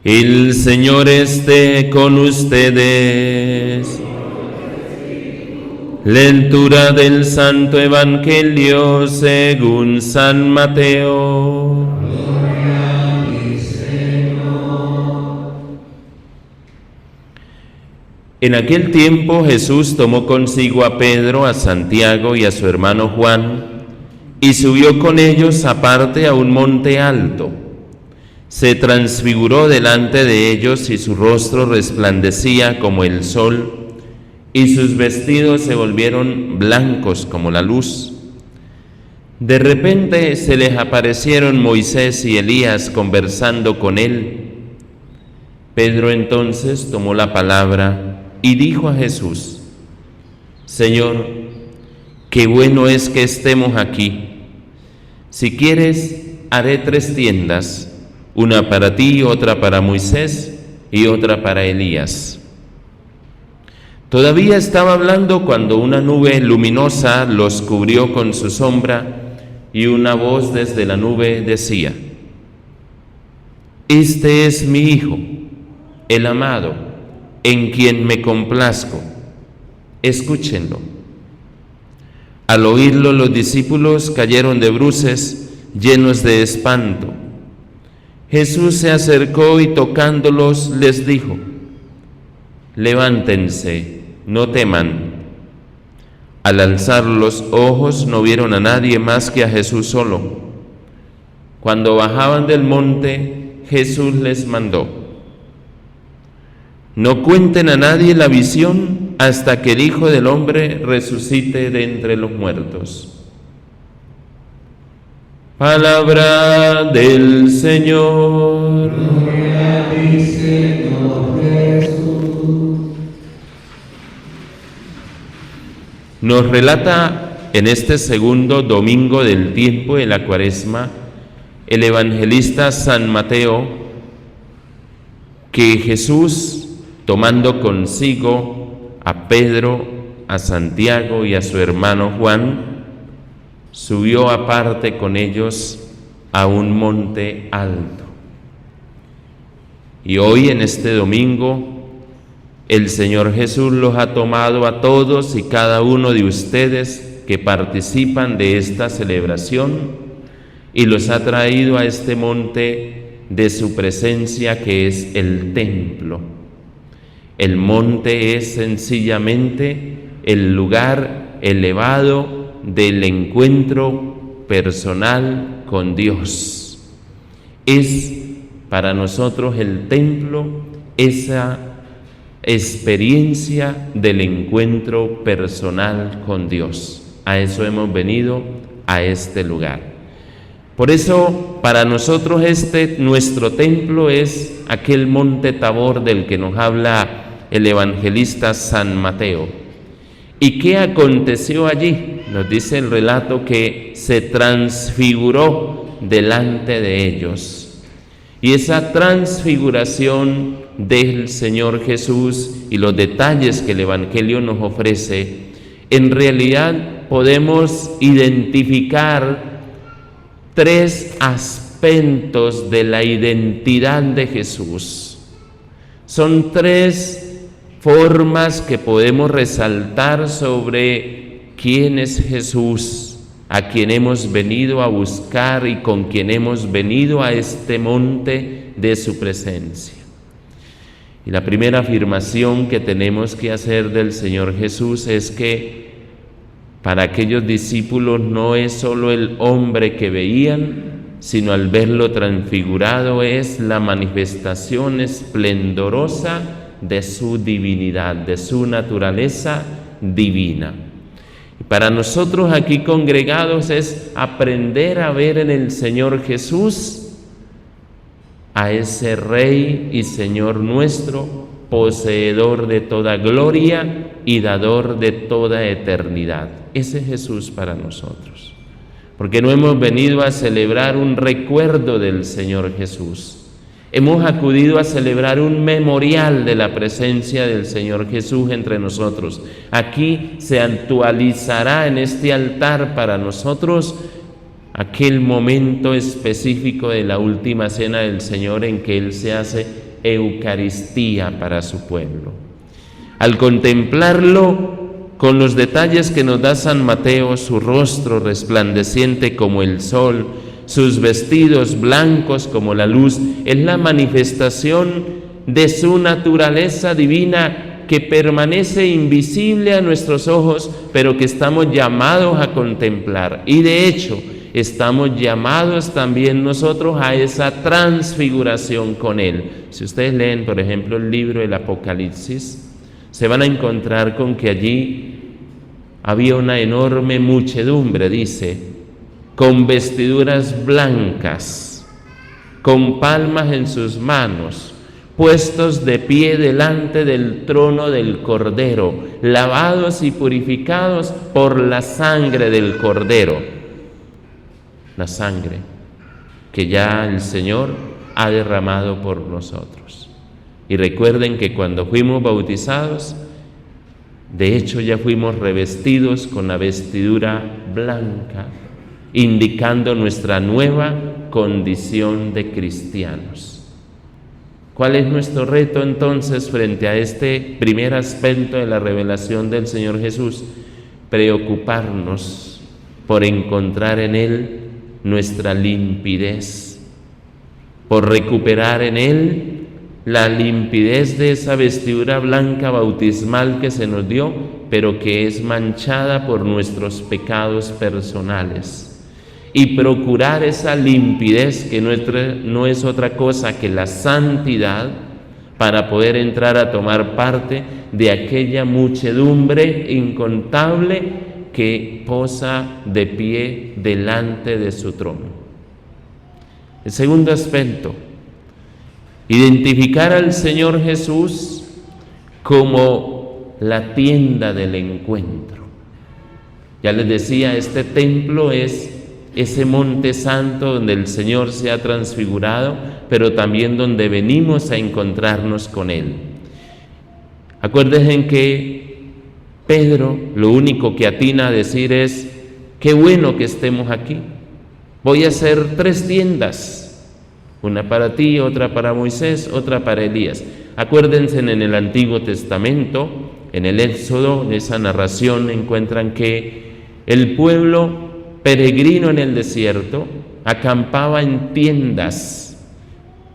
El Señor esté con ustedes. Lectura del Santo Evangelio según San Mateo. En aquel tiempo Jesús tomó consigo a Pedro, a Santiago y a su hermano Juan, y subió con ellos aparte a un monte alto. Se transfiguró delante de ellos y su rostro resplandecía como el sol, y sus vestidos se volvieron blancos como la luz. De repente se les aparecieron Moisés y Elías conversando con él. Pedro entonces tomó la palabra y dijo a Jesús: Señor, qué bueno es que estemos aquí. Si quieres, haré 3 tiendas, una para ti, otra para Moisés y otra para Elías. Todavía estaba hablando cuando una nube luminosa los cubrió con su sombra y una voz desde la nube decía: Este es mi Hijo, el amado, en quien me complazco. Escúchenlo. Al oírlo, los discípulos cayeron de bruces, llenos de espanto. Jesús se acercó y tocándolos les dijo: Levántense, no teman. Al alzar los ojos no vieron a nadie más que a Jesús solo. Cuando bajaban del monte, Jesús les mandó: No cuenten a nadie la visión hasta que el Hijo del Hombre resucite de entre los muertos. Palabra del Señor. Gloria a ti, Señor Jesús. Nos relata en este segundo domingo del tiempo de la Cuaresma el evangelista San Mateo que Jesús, tomando consigo a Pedro, a Santiago y a su hermano Juan, subió aparte con ellos a un monte alto. Y hoy, en este domingo, el Señor Jesús los ha tomado a todos y cada uno de ustedes que participan de esta celebración y los ha traído a este monte de su presencia, que es el templo. El monte es sencillamente el lugar elevado del encuentro personal con Dios. Es para nosotros el templo esa experiencia del encuentro personal con Dios. A eso hemos venido, a este lugar. Por eso, para nosotros nuestro templo es aquel monte Tabor del que nos habla el evangelista San Mateo. ¿Y qué aconteció allí? Nos dice el relato que se transfiguró delante de ellos. Y esa transfiguración del Señor Jesús y los detalles que el Evangelio nos ofrece, en realidad podemos identificar 3 aspectos de la identidad de Jesús. Son 3 formas que podemos resaltar sobre quién es Jesús, a quien hemos venido a buscar y con quien hemos venido a este monte de su presencia. Y la primera afirmación que tenemos que hacer del Señor Jesús es que para aquellos discípulos no es solo el hombre que veían, sino al verlo transfigurado es la manifestación esplendorosa de su divinidad, de su naturaleza divina. Y para nosotros aquí congregados es aprender a ver en el Señor Jesús a ese Rey y Señor nuestro, poseedor de toda gloria y dador de toda eternidad. Ese es Jesús para nosotros, porque no hemos venido a celebrar un recuerdo del Señor Jesús. Hemos acudido a celebrar un memorial de la presencia del Señor Jesús entre nosotros. Aquí se actualizará en este altar para nosotros aquel momento específico de la última cena del Señor en que Él se hace Eucaristía para su pueblo. Al contemplarlo con los detalles que nos da San Mateo, su rostro resplandeciente como el sol, sus vestidos blancos como la luz, es la manifestación de su naturaleza divina que permanece invisible a nuestros ojos, pero que estamos llamados a contemplar. Y de hecho, estamos llamados también nosotros a esa transfiguración con Él. Si ustedes leen, por ejemplo, el libro del Apocalipsis, se van a encontrar con que allí había una enorme muchedumbre, dice, con vestiduras blancas, con palmas en sus manos, puestos de pie delante del trono del Cordero, lavados y purificados por la sangre del Cordero. La sangre que ya el Señor ha derramado por nosotros. Y recuerden que cuando fuimos bautizados, de hecho ya fuimos revestidos con la vestidura blanca, indicando nuestra nueva condición de cristianos. ¿Cuál es nuestro reto entonces frente a este primer aspecto de la revelación del Señor Jesús? Preocuparnos por encontrar en Él nuestra limpidez, por recuperar en Él la limpidez de esa vestidura blanca bautismal que se nos dio, pero que es manchada por nuestros pecados personales. Y procurar esa limpidez que no es otra cosa que la santidad, para poder entrar a tomar parte de aquella muchedumbre incontable que posa de pie delante de su trono. El segundo aspecto, identificar al Señor Jesús como la tienda del encuentro. Ya les decía, este templo es ese monte santo donde el Señor se ha transfigurado, pero también donde venimos a encontrarnos con Él. Acuérdense que Pedro lo único que atina a decir es: qué bueno que estemos aquí. Voy a hacer 3 tiendas. Una para ti, otra para Moisés, otra para Elías. Acuérdense, en el Antiguo Testamento, en el Éxodo, en esa narración encuentran que el pueblo peregrino en el desierto acampaba en tiendas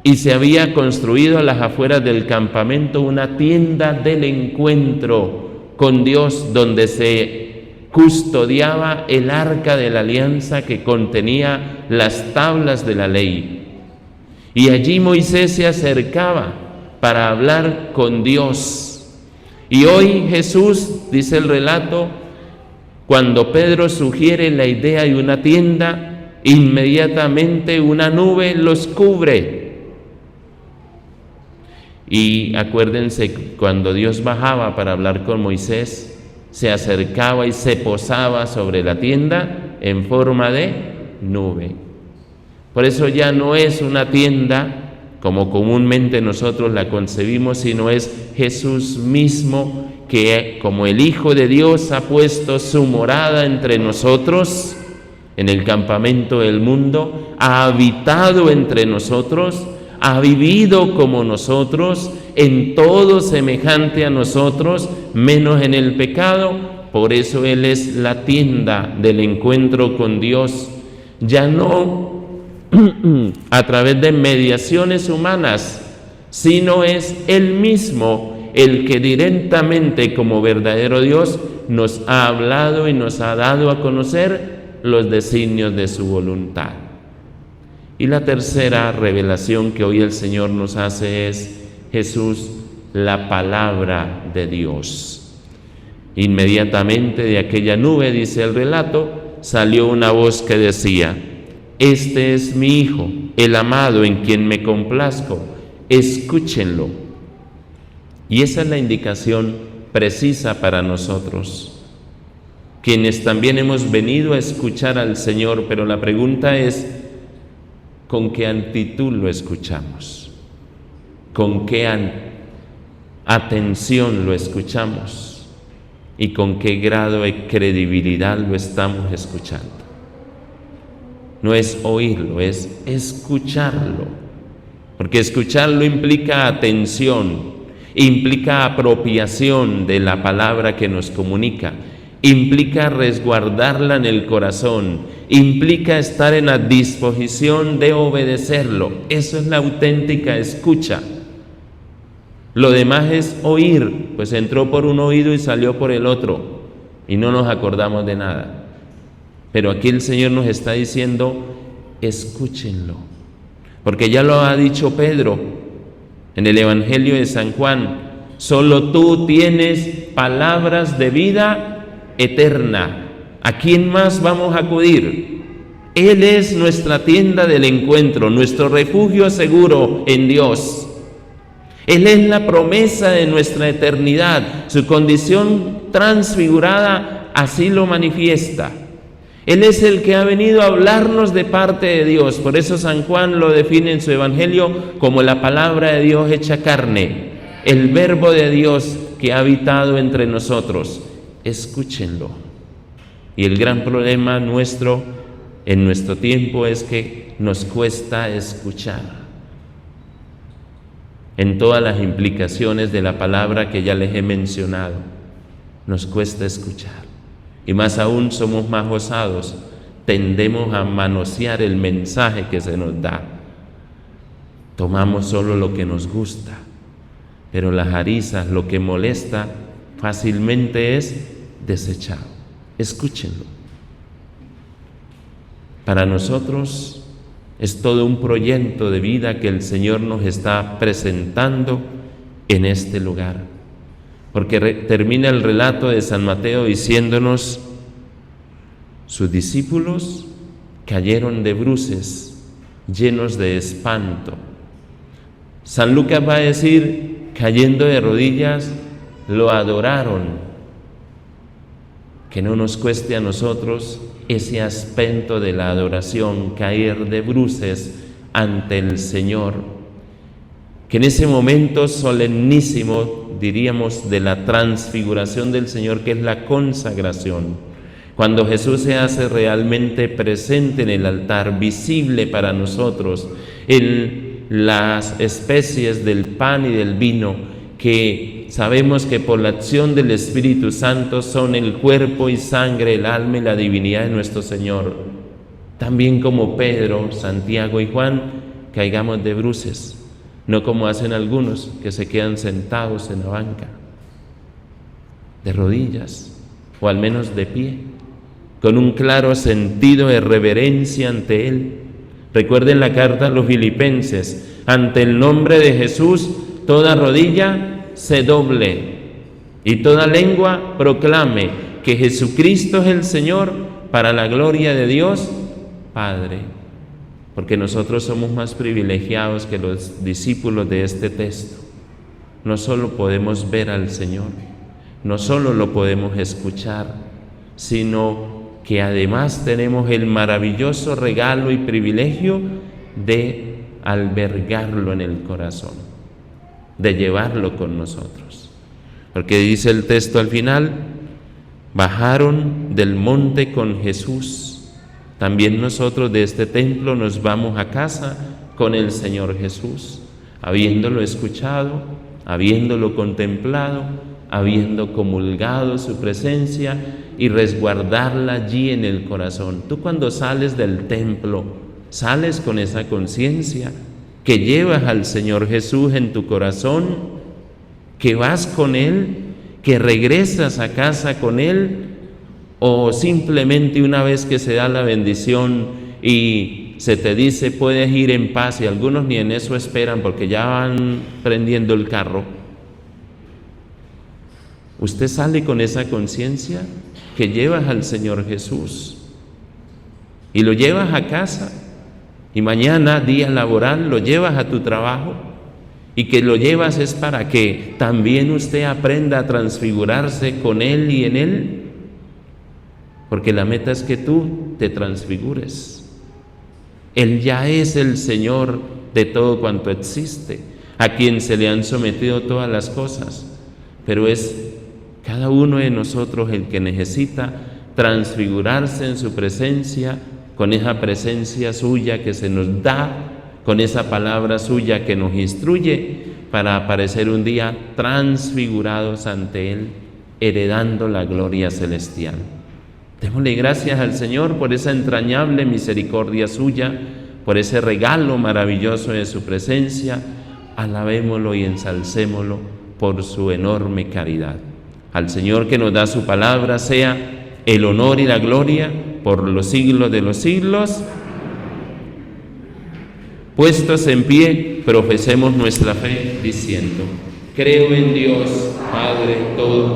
y se había construido a las afueras del campamento una tienda del encuentro con Dios, donde se custodiaba el arca de la alianza que contenía las tablas de la ley. Y allí Moisés se acercaba para hablar con Dios. Y hoy Jesús, dice el relato, cuando Pedro sugiere la idea de una tienda, inmediatamente una nube los cubre. Y acuérdense, cuando Dios bajaba para hablar con Moisés, se acercaba y se posaba sobre la tienda en forma de nube. Por eso ya no es una tienda como comúnmente nosotros la concebimos, sino es Jesús mismo, que como el Hijo de Dios ha puesto su morada entre nosotros en el campamento del mundo, ha habitado entre nosotros, ha vivido como nosotros, en todo semejante a nosotros, menos en el pecado. Por eso Él es la tienda del encuentro con Dios, ya no a través de mediaciones humanas, sino es Él mismo el que directamente, como verdadero Dios, nos ha hablado y nos ha dado a conocer los designios de su voluntad. Y la tercera revelación que hoy el Señor nos hace es Jesús, la palabra de Dios. Inmediatamente de aquella nube, dice el relato, salió una voz que decía: este es mi Hijo, el amado, en quien me complazco, escúchenlo. Y esa es la indicación precisa para nosotros, quienes también hemos venido a escuchar al Señor, pero la pregunta es: ¿con qué actitud lo escuchamos? ¿Con qué atención lo escuchamos? ¿Y con qué grado de credibilidad lo estamos escuchando? No es oírlo, es escucharlo, porque escucharlo implica atención, implica apropiación de la palabra que nos comunica, implica resguardarla en el corazón, implica estar en la disposición de obedecerlo. Eso es la auténtica escucha. Lo demás es oír, pues entró por un oído y salió por el otro, y no nos acordamos de nada. Pero aquí el Señor nos está diciendo, escúchenlo, porque ya lo ha dicho Pedro en el Evangelio de San Juan: solo tú tienes palabras de vida eterna. ¿A quién más vamos a acudir? Él es nuestra tienda del encuentro, nuestro refugio seguro en Dios. Él es la promesa de nuestra eternidad. Su condición transfigurada así lo manifiesta. Él es el que ha venido a hablarnos de parte de Dios. Por eso San Juan lo define en su Evangelio como la palabra de Dios hecha carne, el verbo de Dios que ha habitado entre nosotros. Escúchenlo. Y el gran problema nuestro en nuestro tiempo es que nos cuesta escuchar, en todas las implicaciones de la palabra que ya les he mencionado. Nos cuesta escuchar, y más aún somos más osados, tendemos a manosear el mensaje que se nos da. Tomamos solo lo que nos gusta, pero las arisas, lo que molesta, fácilmente es desechado. Escúchenlo. Para nosotros es todo un proyecto de vida que el Señor nos está presentando en este lugar, porque termina el relato de San Mateo diciéndonos: sus discípulos cayeron de bruces, llenos de espanto. San Lucas va a decir, cayendo de rodillas, lo adoraron. Que no nos cueste a nosotros ese aspecto de la adoración, caer de bruces ante el Señor. Que en ese momento solemnísimo, diríamos, de la transfiguración del Señor, que es la consagración, cuando Jesús se hace realmente presente en el altar, visible para nosotros, en las especies del pan y del vino, que sabemos que por la acción del Espíritu Santo son el cuerpo y sangre, el alma y la divinidad de nuestro Señor. También como Pedro, Santiago y Juan, caigamos de bruces, no como hacen algunos que se quedan sentados en la banca, de rodillas, o al menos de pie, con un claro sentido de reverencia ante Él. Recuerden la carta a los Filipenses: ante el nombre de Jesús, toda rodilla se doble y toda lengua proclame que Jesucristo es el Señor, para la gloria de Dios Padre. Porque nosotros somos más privilegiados que los discípulos de este texto. No solo podemos ver al Señor, no solo lo podemos escuchar, sino que además tenemos el maravilloso regalo y privilegio de albergarlo en el corazón, de llevarlo con nosotros. Porque dice el texto al final: bajaron del monte con Jesús. También nosotros de este templo nos vamos a casa con el Señor Jesús, habiéndolo escuchado, habiéndolo contemplado, habiendo comulgado su presencia y resguardarla allí en el corazón. Tú cuando sales del templo, sales con esa conciencia que llevas al Señor Jesús en tu corazón, que vas con Él, que regresas a casa con Él, o simplemente una vez que se da la bendición y se te dice puedes ir en paz, y algunos ni en eso esperan porque ya van prendiendo el carro. Usted sale con esa conciencia que llevas al Señor Jesús y lo llevas a casa, y mañana, día laboral, lo llevas a tu trabajo, y que lo llevas es para que también usted aprenda a transfigurarse con Él y en Él, porque la meta es que tú te transfigures. Él ya es el Señor de todo cuanto existe, a quien se le han sometido todas las cosas, pero es cada uno de nosotros el que necesita transfigurarse en su presencia, con esa presencia suya que se nos da con esa palabra suya que nos instruye para aparecer un día transfigurados ante Él, heredando la gloria celestial. Démosle gracias al Señor por esa entrañable misericordia suya, por ese regalo maravilloso de su presencia. Alabémoslo y ensalcémoslo por su enorme caridad. Al Señor que nos da su palabra sea el honor y la gloria por los siglos de los siglos. Puestos en pie, profesemos nuestra fe diciendo: creo en Dios, Padre todo.